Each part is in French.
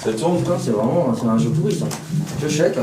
Ça tourne quoi? C'est un jeu pourri ça. Je check.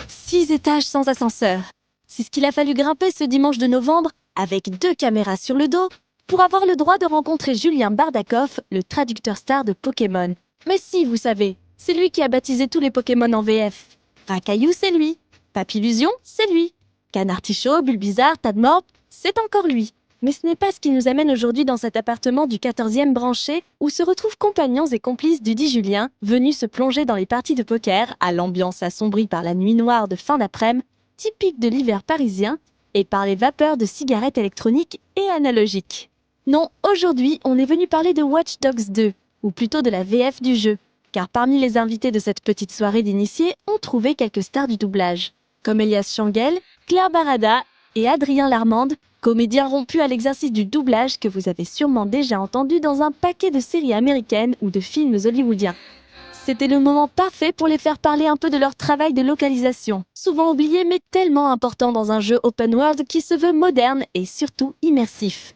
6 étages sans ascenseur. C'est ce qu'il a fallu grimper ce dimanche de novembre, avec 2 caméras sur le dos, pour avoir le droit de rencontrer Julien Bardakov, le traducteur star de Pokémon. Mais si, vous savez, c'est lui qui a baptisé tous les Pokémon en VF. Racaillou, c'est lui. Papillusion, c'est lui. Canartichaud, Bulbizarre, Tadmorp, c'est encore lui. Mais ce n'est pas ce qui nous amène aujourd'hui dans cet appartement du 14e branché où se retrouvent compagnons et complices du dit Julien, venus se plonger dans les parties de poker à l'ambiance assombrie par la nuit noire de fin d'après-midi, typique de l'hiver parisien, et par les vapeurs de cigarettes électroniques et analogiques. Non, aujourd'hui, on est venu parler de Watch Dogs 2, ou plutôt de la VF du jeu, car parmi les invités de cette petite soirée d'initiés, on trouvait quelques stars du doublage, comme Elias Changuel, Claire Barada et Adrien Larmande, comédiens rompus à l'exercice du doublage que vous avez sûrement déjà entendu dans un paquet de séries américaines ou de films hollywoodiens. C'était le moment parfait pour les faire parler un peu de leur travail de localisation, souvent oublié mais tellement important dans un jeu open world qui se veut moderne et surtout immersif.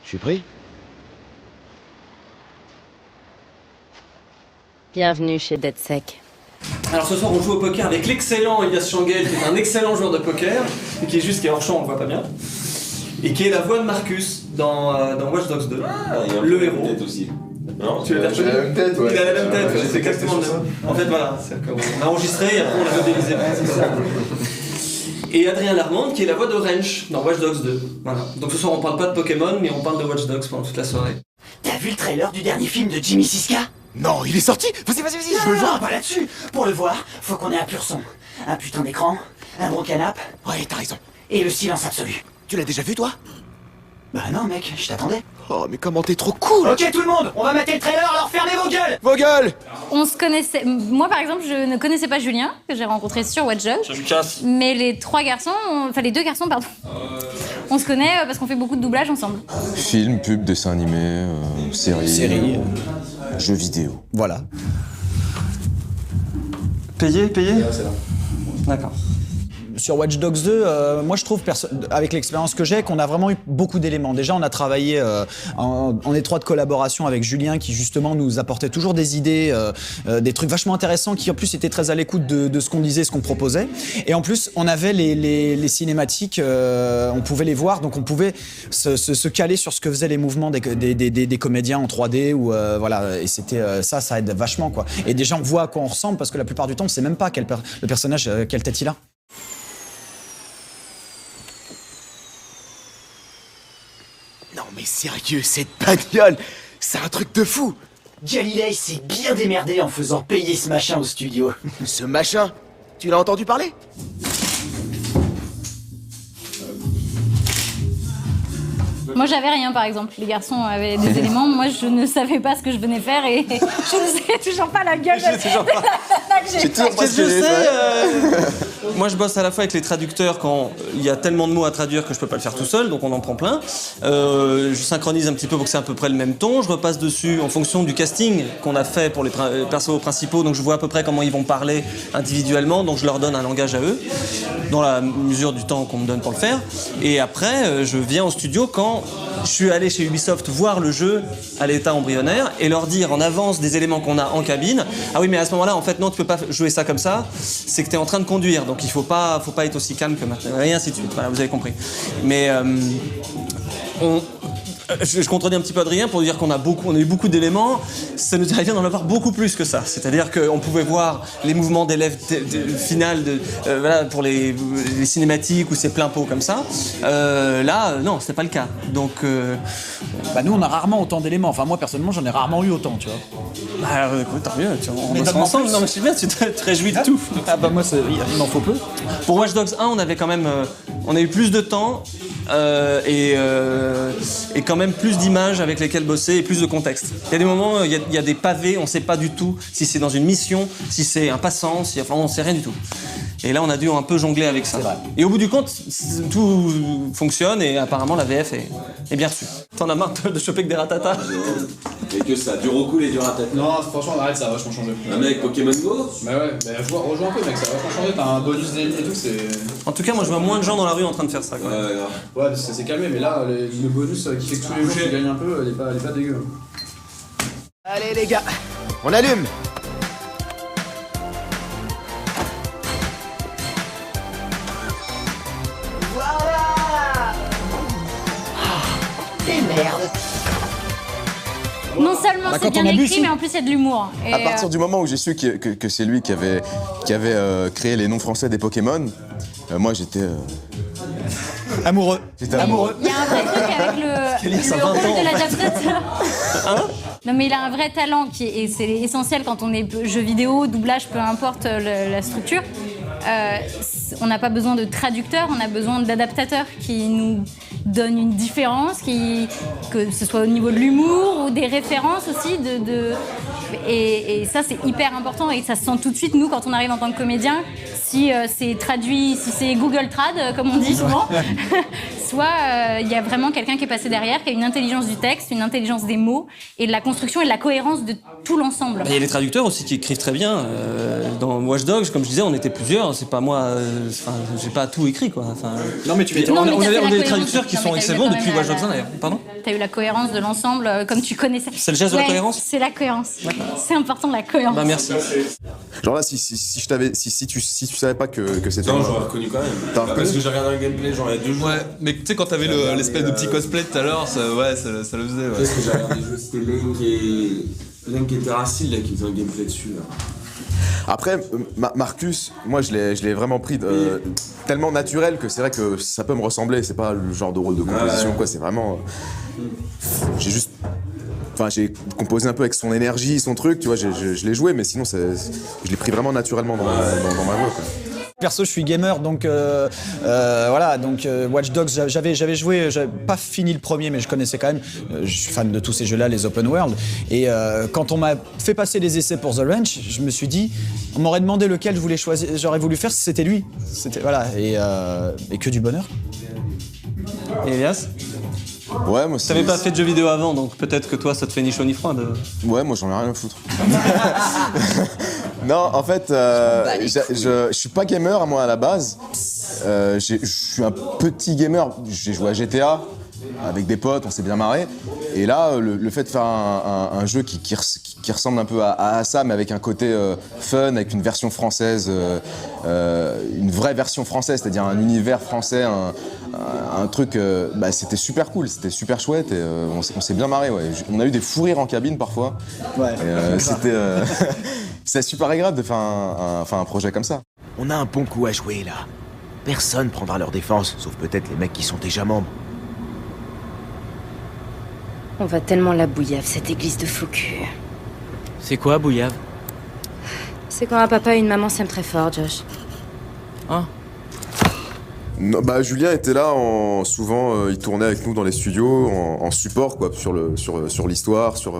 Je suis pris. Bienvenue chez DeadSec. Alors ce soir on joue au poker avec l'excellent Elias Changuel qui est un excellent joueur de poker et qui est hors champ, on le voit pas bien, et qui est la voix de Marcus dans Watch Dogs 2, le héros. Aussi. Non, tu l'as la même tête, ouais. Il a la même tête, c'est exactement le même. En fait voilà, on a enregistré et après on l'a modélisé. Et Adrien Larmande qui est la voix de Wrench dans Watch Dogs 2. Voilà. Donc ce soir on parle pas de Pokémon mais on parle de Watch Dogs pendant toute la soirée. T'as vu le trailer du dernier film de Jimmy Siska? Non, il est sorti. Vas-y, je veux le voir. Pas là-dessus. Pour le voir, faut qu'on ait un pur son. Un putain d'écran, un bon canapé, Ouais, t'as raison. et le silence absolu. Tu l'as déjà vu, toi? Bah non mec, je t'attendais. Oh, mais comment t'es trop cool. Ok tout le monde, on va mater le trailer, alors fermez vos gueules. Vos gueules. On se connaissait. Moi, par exemple, je ne connaissais pas Julien, que j'ai rencontré sur Watch Dogs. Je me casse. Mais les 3 garçons, enfin les 2 garçons, pardon. On se connaît parce qu'on fait beaucoup de doublage ensemble. Film, pub, dessin animé, série, jeux vidéo. Voilà. Payé D'accord. Sur Watch Dogs 2, moi je trouve, avec l'expérience que j'ai, qu'on a vraiment eu beaucoup d'éléments. Déjà, on a travaillé en étroite collaboration avec Julien qui justement nous apportait toujours des idées, des trucs vachement intéressants qui en plus étaient très à l'écoute de ce qu'on disait, ce qu'on proposait. Et en plus, on avait les cinématiques, on pouvait les voir, donc on pouvait se caler sur ce que faisaient les mouvements des comédiens en 3D. Ou, voilà, et c'était ça aide vachement, quoi. Et déjà, on voit à quoi on ressemble parce que la plupart du temps, on sait même pas le personnage, quelle tête il a. Non, mais sérieux, cette bagnole, c'est un truc de fou. Galilei s'est bien démerdé en faisant payer ce machin au studio. Ce machin, tu l'as entendu parler? Moi, j'avais rien, par exemple. Les garçons avaient des éléments. Moi, je ne savais pas ce que je venais faire et je ne sais toujours pas la gueule. J'ai toujours pas ce que j'ai fait. Moi, je bosse à la fois avec les traducteurs quand il y a tellement de mots à traduire que je peux pas le faire tout seul, donc on en prend plein. Je synchronise un petit peu pour que c'est à peu près le même ton. Je repasse dessus en fonction du casting qu'on a fait pour les persos principaux, donc je vois à peu près comment ils vont parler individuellement, donc je leur donne un langage à eux, dans la mesure du temps qu'on me donne pour le faire. Et après, je viens au studio quand je suis allé chez Ubisoft voir le jeu à l'état embryonnaire et leur dire en avance des éléments qu'on a en cabine. Ah oui, mais à ce moment-là, en fait, non, tu peux pas jouer ça comme ça. C'est que tu es en train de conduire, donc il faut pas être aussi calme que maintenant. Et ainsi de suite. Voilà, vous avez compris. Mais je contredis un petit peu Adrien pour dire qu'on a eu beaucoup d'éléments. Ça nous arrive d'en avoir beaucoup plus que ça. C'est-à-dire qu'on pouvait voir les mouvements des lèvres finales voilà, pour les cinématiques où c'est plein pot comme ça. Là, non, c'était pas le cas. Donc, Nous, on a rarement autant d'éléments. Enfin, moi, personnellement, j'en ai rarement eu autant, tu vois. Bah, écoute, tant mieux. On bosse ensemble. Non, mais c'est bien, tu te réjouis de tout. Ah bah moi, il m'en faut peu. Pour Watch Dogs 1, on avait quand même, on a eu plus de temps et quand même plus d'images avec lesquelles bosser et plus de contexte. Il y a des moments, il y a des pavés, on sait pas du tout si c'est dans une mission, si c'est un passant, enfin on sait rien du tout. Et là, on a dû un peu jongler avec ça. Et au bout du compte, tout fonctionne et apparemment la VF est bien reçue. T'en as marre de choper que des ratatas? Et que ça, du recool et du ratatouille. Non, franchement, arrête, ça a vachement changé. Un mec Pokémon Go? Bah ouais, rejoins un peu, mec, ça a vachement changé. T'as un bonus d'ennemis et tout, c'est. En tout cas, moi je vois moins de gens dans la rue en train de faire ça. Quoi. Ouais, ça s'est calmé, mais là, le bonus qui fait que tous les jours tu gagnes un peu, elle est pas dégueu. Allez les gars, on allume. Et merde. Non seulement Bah, c'est quand bien on a bu, écrit, si. mais en plus il y a de l'humour. Et, À partir du moment où j'ai su que c'est lui qui avait créé les noms français des Pokémon, moi j'étais Amoureux. amoureux. il y a un vrai truc avec le rôle de l'adaptateur. Non mais il a un vrai talent et c'est essentiel quand on est jeu vidéo, doublage, peu importe la structure. On n'a pas besoin de traducteurs, on a besoin d'adaptateurs qui nous donnent une différence, que ce soit au niveau de l'humour ou des références aussi. Et ça c'est hyper important et ça se sent tout de suite nous quand on arrive en tant que comédien. Si c'est traduit, si c'est Google Trad comme on dit souvent, soit il y a vraiment quelqu'un qui est passé derrière, qui a une intelligence du texte, une intelligence des mots et de la construction et de la cohérence de tout l'ensemble. Il y a les traducteurs aussi qui écrivent très bien. Dans Watch Dogs, comme je disais, on était plusieurs. C'est pas moi. J'ai pas tout écrit quoi. Non, mais tu m'étais. On mais a t'as fait la des cohérence traducteurs aussi. qui Non, sont mais t'as eu excellents quand depuis même Watch Dogs 1 d'ailleurs. Pardon. T'as eu la cohérence de l'ensemble, comme tu connaissais. C'est le geste de la cohérence. C'est la cohérence. C'est important la cohérence. Bah merci. Genre là, si tu savais pas que c'était Non, moi. j'aurais reconnu quand même. T'as reconnu Parce que j'ai regardé un gameplay genre il y a 2 jours. Ouais, mais tu sais, quand t'avais l'espèce de petit cosplay tout à l'heure, ça le faisait. Ouais. Parce que j'ai regardé le jeu, c'était Link et Terracil là qui faisait un gameplay dessus là. Après, Marcus, moi je l'ai vraiment pris tellement naturel que c'est vrai que ça peut me ressembler. C'est pas le genre de rôle de composition, quoi. C'est vraiment. J'ai composé un peu avec son énergie, son truc, tu vois. Je l'ai joué, mais sinon, je l'ai pris vraiment naturellement dans ma voix, quoi. Perso, je suis gamer, donc voilà. Donc Watch Dogs, j'avais joué, j'avais pas fini le premier, mais je connaissais quand même. Je suis fan de tous ces jeux-là, les open world. Et quand on m'a fait passer les essais pour The Ranch, je me suis dit, on m'aurait demandé lequel je voulais choisir, j'aurais voulu faire, c'était lui. C'était voilà, et que du bonheur. Et Elias, Ouais, moi. t'avais pas fait de jeux vidéo avant, donc peut-être que toi, ça te fait ni chaud ni froid. Ouais, moi j'en ai rien à foutre. Non, en fait, je suis pas gamer moi à la base. Je suis un petit gamer. J'ai joué à GTA avec des potes, on s'est bien marré. Et là, le fait de faire un jeu qui ressemble un peu à ça, mais avec un côté fun, avec une version française, une vraie version française, c'est-à-dire un univers français, un truc, c'était super cool, c'était super chouette et on s'est bien marré. Ouais. On a eu des fous rires en cabine parfois. Ouais. C'est super agréable de faire un projet comme ça. On a un bon coup à jouer là. Personne prendra leur défense, sauf peut-être les mecs qui sont déjà membres. On va tellement la bouillave, cette église de faux cul. C'est quoi, Bouillave? C'est quand un papa et une maman s'aiment très fort, Josh. Hein? Non, Julien était là, souvent il tournait avec nous dans les studios en support quoi, sur l'histoire, sur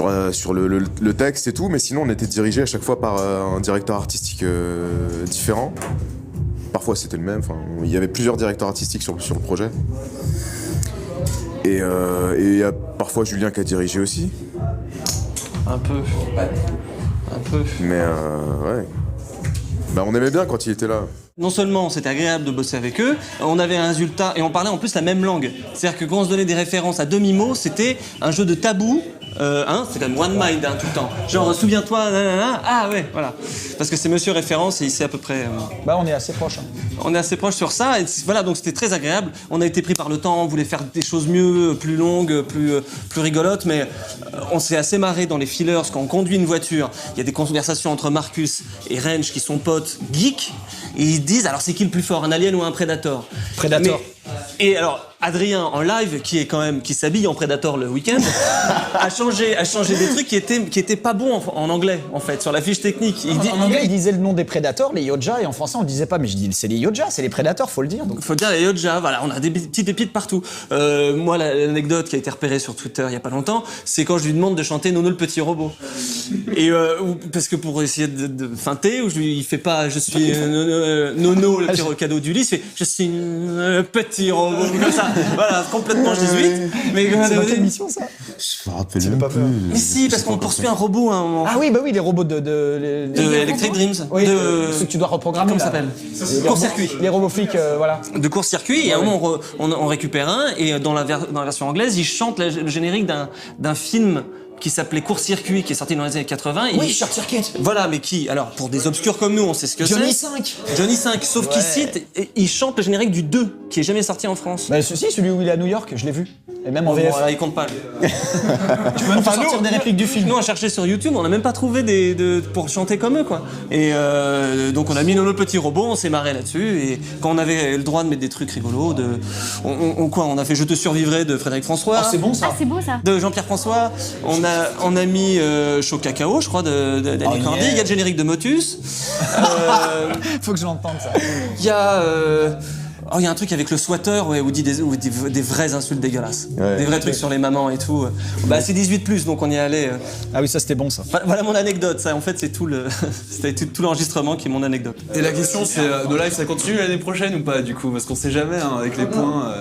le texte et tout, mais sinon on était dirigé à chaque fois par un directeur artistique différent. Parfois c'était le même, il y avait plusieurs directeurs artistiques sur le projet. Et il y a parfois Julien qui a dirigé aussi. Un peu. Mais ouais. On aimait bien quand il était là. Non seulement c'était agréable de bosser avec eux, on avait un résultat et on parlait en plus la même langue. C'est-à-dire que quand on se donnait des références à demi-mot, c'était un jeu de tabou. C'est quand même one mind tout le temps. Genre souviens-toi, nanana. Ah ouais, voilà. Parce que c'est monsieur référence et il sait à peu près. On est assez proches. On est assez proches sur ça et voilà, donc c'était très agréable. On a été pris par le temps, on voulait faire des choses mieux, plus longues, plus rigolotes, mais on s'est assez marré dans les fillers quand on conduit une voiture. Il y a des conversations entre Marcus et Wrench qui sont potes geeks et ils se disent alors c'est qui le plus fort, un alien ou un Predator? Predator. Et alors Adrien en live qui s'habille en Predator le week-end a changé des trucs qui étaient pas bons en anglais en fait sur la fiche technique. En anglais il disait le nom des Predators, les Yoja, et en français on disait pas, mais je dis c'est les Yoja, c'est les Predators, faut le dire. Donc. Faut dire les Yoja, voilà, on a des petites pépites partout. Moi l'anecdote qui a été repérée sur Twitter il y a pas longtemps, c'est quand je lui demande de chanter Nono le petit robot. Et parce que pour essayer de feinter, il fait pas je suis Nono le petit cadeau du lit, il fait je suis le petit robot comme ça. Voilà, complètement jésuite. Mais c'est dans quelle émission ça? Je me rappelle même plus. Mais si, parce qu'on poursuit un robot à un moment. Ah oui, bah oui, les robots de Electric Dreams. Oui, ceux que tu dois reprogrammer. Comment ça s'appelle? Court-circuit. Les robots flics, voilà. De court-circuit, et à un moment on récupère un, et dans la version anglaise, ils chantent le générique d'un film qui s'appelait Court-circuit, qui est sorti dans les années 80. Oui, Short Circuit. Voilà, mais qui, alors pour des obscurs comme nous, on sait ce que c'est. Johnny 5. Johnny 5, sauf qu'il cite, il chante le générique du 2, qui est jamais sorti en France. Bah celui où il est à New York, je l'ai vu. Et même en VF. Voilà, il compte pas. Tu peux même pas sortir des répliques du film. Nous, on a cherché sur YouTube, on n'a même pas trouvé pour chanter comme eux, quoi. Et donc on a mis nos petits robots, on s'est marré là-dessus, et quand on avait le droit de mettre des trucs rigolos, on a fait Je te survivrai de Frédéric François. Oh, c'est bon ça. Ah, c'est beau ça. De Jean-Pierre François, on a mis Chaud Cacao, je crois, d'Annie Cordy. Il y a le générique de Motus. Faut que je l'entende ça. Il y a il y a un truc avec le sweater où il dit des vraies insultes dégueulasses. Ouais. Des vrais trucs sur les mamans et tout. Bah c'est 18+, donc on y est allé. Ah oui, ça c'était bon ça. Voilà mon anecdote, ça en fait c'est c'était tout l'enregistrement qui est mon anecdote. Et la question c'est, No Life ça continue l'année prochaine ou pas du coup? Parce qu'on sait jamais hein, avec les points.